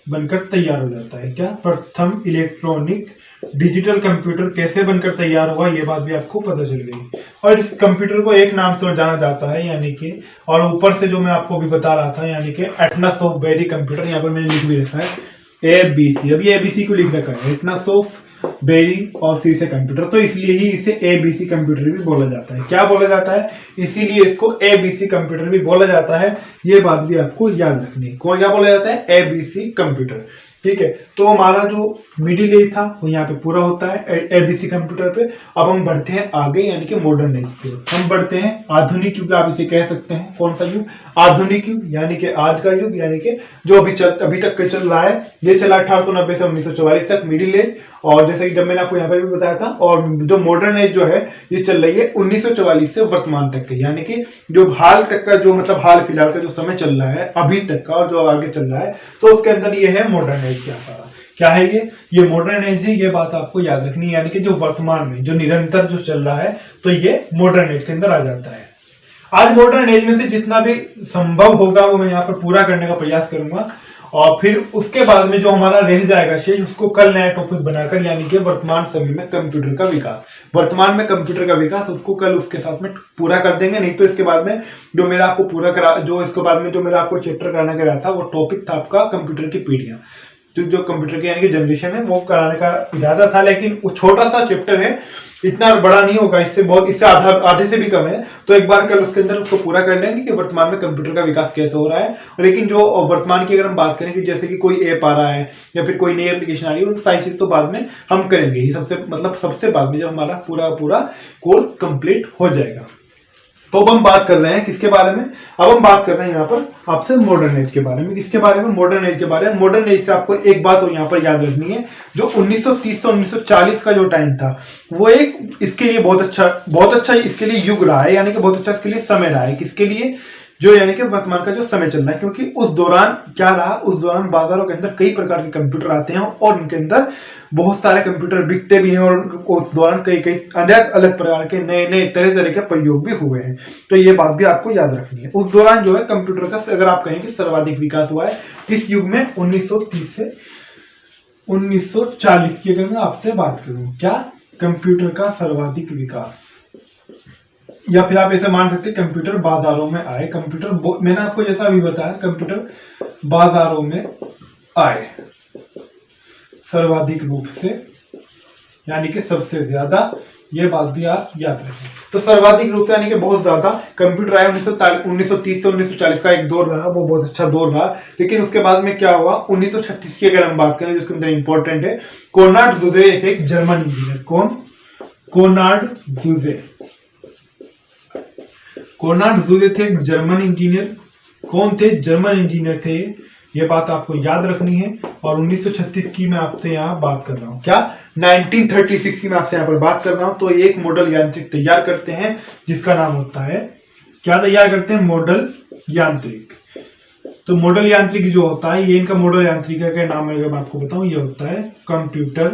बनकर तैयार हो जाता है। क्या, प्रथम इलेक्ट्रॉनिक डिजिटल कंप्यूटर कैसे बनकर तैयार हुआ, ये बात भी आपको पता चल गई। और इस कंप्यूटर को एक नाम से जाना जाता है, यानी कि, और ऊपर से जो मैं आपको अभी बता रहा था, यानी कि एटनासॉफ बेरी कंप्यूटर, यहाँ पर मैंने लिख भी रखा है एबीसी। अभी एबीसी को लिख रखा है, एटनासॉफ बेरी और सी से कंप्यूटर, तो इसलिए ही इसे एबीसी कंप्यूटर भी बोला जाता है। क्या बोला जाता है, इसीलिए इसको एबीसी कंप्यूटर भी बोला जाता है। ये बात भी आपको याद रखनी है। कौन, क्या बोला जाता है, एबीसी कंप्यूटर, ठीक है। तो हमारा जो मिडिल एज था वो यहाँ पे पूरा होता है एबीसी कंप्यूटर पे। अब हम बढ़ते हैं आगे, यानी कि मॉडर्न एज की ओर। हम बढ़ते हैं आधुनिक युग, आप इसे कह सकते हैं। कौन सा युग, आधुनिक युग, यानी कि आज का युग, यानी कि जो अभी तक चल रहा है। ये चला 1890 से 1944 तक मिडिल एज, और जैसे कि जब मैंने आपको यहाँ पे भी बताया था। और जो मॉडर्न एज जो है ये चल रही है 1944 से वर्तमान तक के, यानी कि जो हाल तक का, जो मतलब हाल फिलहाल का जो समय चल रहा है अभी तक का, और जो आगे चल रहा है, तो उसके अंदर ये है मॉडर्न एज। क्या है ये मॉडर्न एज है। ये बात आपको याद रखनी है, यानी कि जो वर्तमान में जो निरंतर जो चल रहा है, तो ये मॉडर्न एज के अंदर आ जाता है। आज मॉडर्न एज में से जितना भी संभव होगा वो मैं यहाँ पर पूरा करने का प्रयास करूंगा, और फिर उसके बाद में जो हमारा रह जाएगा शेष, उसको कल नया टॉपिक बनाकर, यानी कि वर्तमान समय में कंप्यूटर का विकास, वर्तमान में कंप्यूटर का विकास, उसको कल उसके साथ में पूरा कर देंगे। नहीं तो इसके बाद में जो मेरा आपको पूरा करा, जो इसके बाद में जो मेरा आपको चैप्टर कराने का रहा था, वो टॉपिक था आपका कंप्यूटर की पीढ़ियां। जो कंप्यूटर की यानी कि जनरेशन है वो कराने का इरादा था, लेकिन वो छोटा सा चैप्टर है, इतना बड़ा नहीं होगा, इससे आधे से भी कम है। तो एक बार कल उसके अंदर उसको पूरा कर लेंगे कि वर्तमान में कंप्यूटर का विकास कैसे हो रहा है। लेकिन जो वर्तमान की अगर हम बात करें कि जैसे कि कोई ऐप आ रहा है या फिर कोई नई एप्लीकेशन आ रही है, उन सारी चीज तो बाद में हम करेंगे ही, सबसे बाद में जब हमारा पूरा कोर्स कंप्लीट हो जाएगा। तो अब हम बात कर रहे हैं किसके बारे में, अब हम बात कर रहे हैं यहाँ पर आपसे मॉडर्न एज के बारे में। किसके बारे में, मॉडर्न एज के बारे में। मॉडर्न एज से आपको एक बात और यहाँ पर याद रखनी है, जो 1930 से 1940 का जो टाइम था, वो एक इसके लिए बहुत अच्छा इसके लिए युग रहा है, यानी कि बहुत अच्छा इसके लिए समय रहा है। किसके लिए, जो यानी कि वर्तमान का जो समय चल रहा है। क्योंकि उस दौरान क्या रहा, उस दौरान बाजारों के अंदर कई प्रकार के कंप्यूटर आते हैं और उनके अंदर बहुत सारे कंप्यूटर बिकते भी हैं, और उस दौरान कई अलग अलग प्रकार के नए तरह के प्रयोग भी हुए हैं। तो ये बात भी आपको याद रखनी है। उस दौरान जो है कंप्यूटर का, अगर आप कहें कि सर्वाधिक विकास हुआ है किस युग में, 1930 से 1940 की अगर मैं आपसे बात करूं, क्या कंप्यूटर का सर्वाधिक विकास, या फिर आप ऐसे मान सकते हैं कंप्यूटर बाजारों में आए। मैंने आपको जैसा अभी बताया, कंप्यूटर बाजारों में आए सर्वाधिक रूप से, यानी कि सबसे ज्यादा। ये बात भी आप याद रखें। तो सर्वाधिक रूप से यानी कि बहुत ज्यादा कंप्यूटर आए। 1930 से 1940 का एक दौर रहा, वो बहुत अच्छा दौर रहा। लेकिन उसके बाद में क्या हुआ, 1936 की अगर हम बात करें, जिसके अंदर इंपॉर्टेंट है, कोनार्ड जूजे एक जर्मन इंजीनियर। कौन, कोनार्ड जूजे। कोनार्ड जूजे थे एक जर्मन इंजीनियर। कौन थे, जर्मन इंजीनियर थे। ये बात आपको याद रखनी है। और 1936 की मैं आपसे यहाँ बात कर रहा हूँ, क्या 1936 की मैं आपसे यहाँ पर बात कर रहा हूँ। तो एक मॉडल यांत्रिक तैयार करते हैं जिसका नाम होता है क्या तैयार करते हैं? मॉडल यांत्रिक। तो मॉडल यांत्रिक जो होता है, ये इनका मॉडल यांत्रिक का नाम अगर मैं आपको बताऊं, ये होता है कंप्यूटर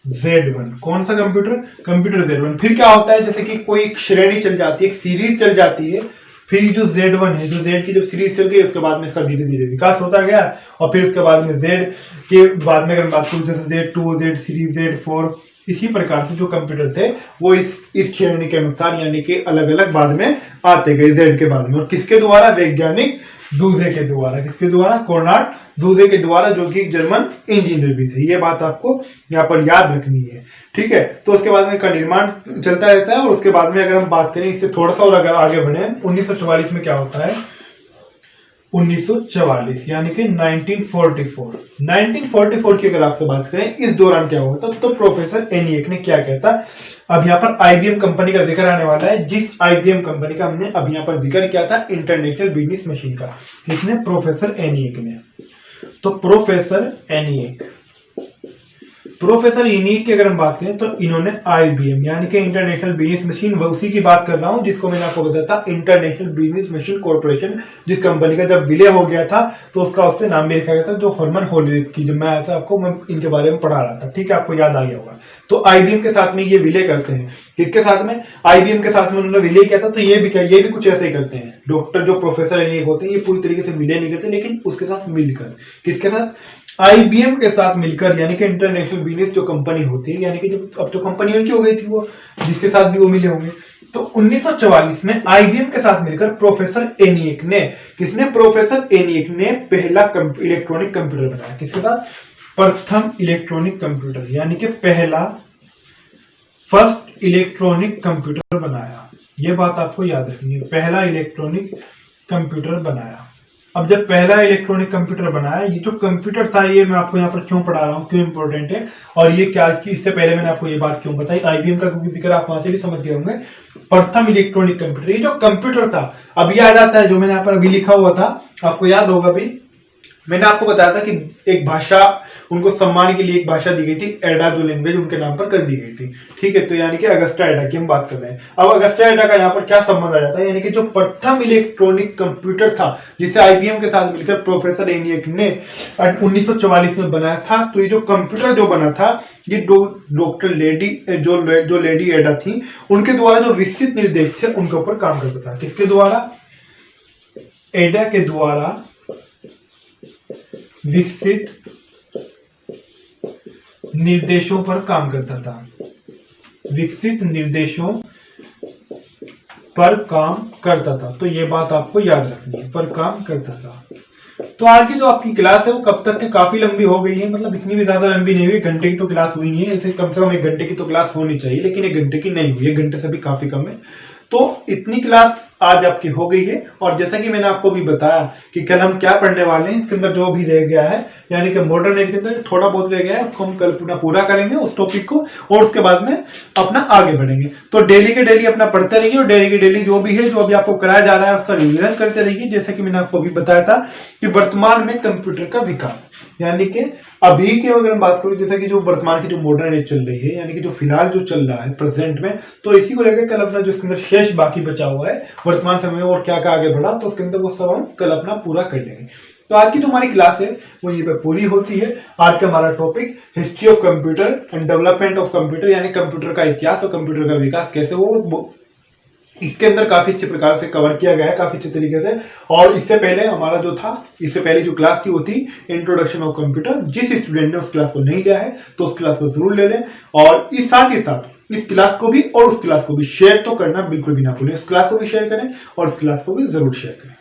Z1। कौन सा कंप्यूटर? Computer Z1। फिर क्या होता है, जैसे कि कोई एक श्रेणी चल जाती है, एक सीरीज चल जाती है, फिर जो Z1 है, जो Z की जब सीरीज चल गई, उसके बाद में इसका धीरे धीरे विकास होता गया, और फिर उसके बाद में Z के बाद में अगर बात करूं, जैसे Z2, Z सीरीज, Z4, इसी प्रकार से जो कंप्यूटर थे वो इस श्रेणी के अनुसार यानी कि अलग अलग बाद में आते गए Z के बाद में। और किसके द्वारा? वैज्ञानिक जूजे के द्वारा। किसके द्वारा? कोर्नाड जूजे के द्वारा, जो कि जर्मन इंजीनियर भी थे। ये बात आपको यहाँ पर याद रखनी है, ठीक है। तो उसके बाद में का निर्माण चलता रहता है, और उसके बाद में अगर हम बात करें इससे थोड़ा सा और अगर आगे बढ़े, 1944 में क्या होता है? 1944 यानी कि 1944 की अगर आपसे बात करें, इस दौरान क्या हुआ था, तो प्रोफेसर एनिएक ने क्या कहता, अब यहाँ पर आईबीएम कंपनी का जिक्र आने वाला है, जिस आईबीएम कंपनी का हमने अब यहाँ पर जिक्र किया था, इंटरनेशनल बिजनेस मशीन का। किसने? प्रोफेसर एनिएक ने। तो प्रोफेसर एनिएक की अगर हम बात करें, तो इन्होंने आईबीएम यानी कि इंटरनेशनल बिजनेस मशीन, उसी की बात कर रहा हूं जिसको मैंने आपको बताया था, इंटरनेशनल बिजनेस मशीन कॉर्पोरेशन, जिस कंपनी का जब विलय हो गया था तो उसका उससे नाम भी लिखा गया था, जो हर्मन होलिक की, जब मैं आया था आपको, मैं इनके बारे में पढ़ा रहा था, ठीक है, आपको याद आ गया होगा। तो आईबीएम के साथ में ये विलय करते हैं। किसके साथ में? आईबीएम के साथ में उन्होंने विलय किया था। तो ये भी कुछ ऐसे ही करते हैं। डॉक्टर जो प्रोफेसर एनिएक होते हैं, ये पूरी तरीके से विलय नहीं करते, लेकिन उसके साथ मिलकर। किसके साथ? आईबीएम के साथ मिलकर, यानी कि इंटरनेशनल बिजनेस जो कंपनी होती है, यानी कि जब अब तो कंपनी उनकी हो गई थी, वो जिसके साथ भी वो मिले होंगे। तो 1944 में आईबीएम के साथ मिलकर प्रोफेसर एनिएक ने, किसने? प्रोफेसर एनिएक ने पहला इलेक्ट्रॉनिक कंप्यूटर बनाया। किसके साथ? प्रथम इलेक्ट्रॉनिक कंप्यूटर, यानी कि फर्स्ट इलेक्ट्रॉनिक कंप्यूटर बनाया। ये बात आपको याद रखनी है, पहला इलेक्ट्रॉनिक कंप्यूटर बनाया। अब जब पहला इलेक्ट्रॉनिक कंप्यूटर बनाया, ये जो कंप्यूटर था, ये मैं आपको यहाँ पर क्यों पढ़ा रहा हूँ, क्यों इंपॉर्टेंट है, और ये क्या, इससे पहले मैंने आपको ये बात क्यों बताई, आईबीएम का क्योंकि जिक्र आप वहां से भी समझ गए होंगे। प्रथम इलेक्ट्रॉनिक कंप्यूटर, ये जो कंप्यूटर था, अब याद आता है जो मैंने यहाँ पर अभी लिखा हुआ था, आपको याद होगा भाई, मैंने आपको बताया था कि एक भाषा, उनको सम्मान के लिए एक भाषा दी गई थी, एडा, जो लैंग्वेज उनके नाम पर कर दी गई थी, ठीक है। तो यानी कि अगस्टा एडा की हम बात कर रहे हैं। अब अगस्टा एडा का यहाँ पर क्या संबंध आ जाता है, यानी कि जो प्रथम इलेक्ट्रॉनिक कंप्यूटर था, जिसे आईबीएम के साथ मिलकर प्रोफेसर एनिएक ने 1944 में बनाया था। तो ये जो कंप्यूटर जो बना था, ये डॉक्टर जो लेडी एडा थी, उनके द्वारा जो विकसित निर्देश थे, उनके ऊपर काम करता था। किसके द्वारा? एडा के द्वारा विकसित निर्देशों पर काम करता था। विकसित निर्देशों पर काम करता था। तो ये बात आपको याद रखनी है, पर काम करता था। तो आज की जो आपकी क्लास है वो कब तक के काफी लंबी हो गई है, मतलब इतनी भी ज्यादा लंबी नहीं हुई, घंटे की तो क्लास हुई नहीं है, ऐसे कम से कम 1 घंटे की तो क्लास होनी चाहिए, लेकिन 1 घंटे की नहीं हुई, 1 घंटे से भी काफी कम है। तो इतनी क्लास आज आपकी हो गई है। और जैसा कि मैंने आपको भी बताया कि कल हम क्या पढ़ने वाले हैं, इसके अंदर जो भी रह गया है, यानी कि मॉडर्न एज के अंदर थोड़ा बहुत रह गया है, उसको हम कल पूरा करेंगे उस टॉपिक को, और उसके बाद में अपना आगे बढ़ेंगे। तो डेली के डेली अपना पढ़ते रहिए, और डेली के डेली जो भी है, जो अभी आपको कराया जा रहा है, उसका रिविजन करते रहिए। जैसे कि मैंने आपको अभी बताया था कि वर्तमान में कंप्यूटर का विकास, यानी कि अभी की अगर हम बात करें, जैसे कि जो वर्तमान की जो मॉडर्न एज चल रही है, यानी कि जो फिलहाल जो चल रहा है प्रेजेंट में, तो इसी को लेकर कल अपना जो इसके अंदर शेष बाकी बचा हुआ है वर्तमान समय में और क्या क्या आगे बढ़ा, तो उसके अंदर वो सब हम कल अपना पूरा कर लेंगे। तो आज की जो हमारी क्लास है वो ये पे पूरी होती है। आज का हमारा topic history of computer and development of computer, यानी कंप्यूटर का इतिहास और कंप्यूटर का विकास कैसे हो, इसके अंदर काफी अच्छे प्रकार से कवर किया गया है, काफी अच्छे तरीके से। और इससे पहले हमारा जो था, इससे पहले जो क्लास थी वो थी इंट्रोडक्शन ऑफ कंप्यूटर। जिस स्टूडेंट ने उस क्लास को नहीं लिया है तो उस क्लास को जरूर ले लें, और इस साथ ही साथ इस क्लास को भी और उस क्लास को भी शेयर तो करना बिल्कुल भी ना भूलें। उस क्लास को भी शेयर करें और उस क्लास को भी जरूर शेयर करें।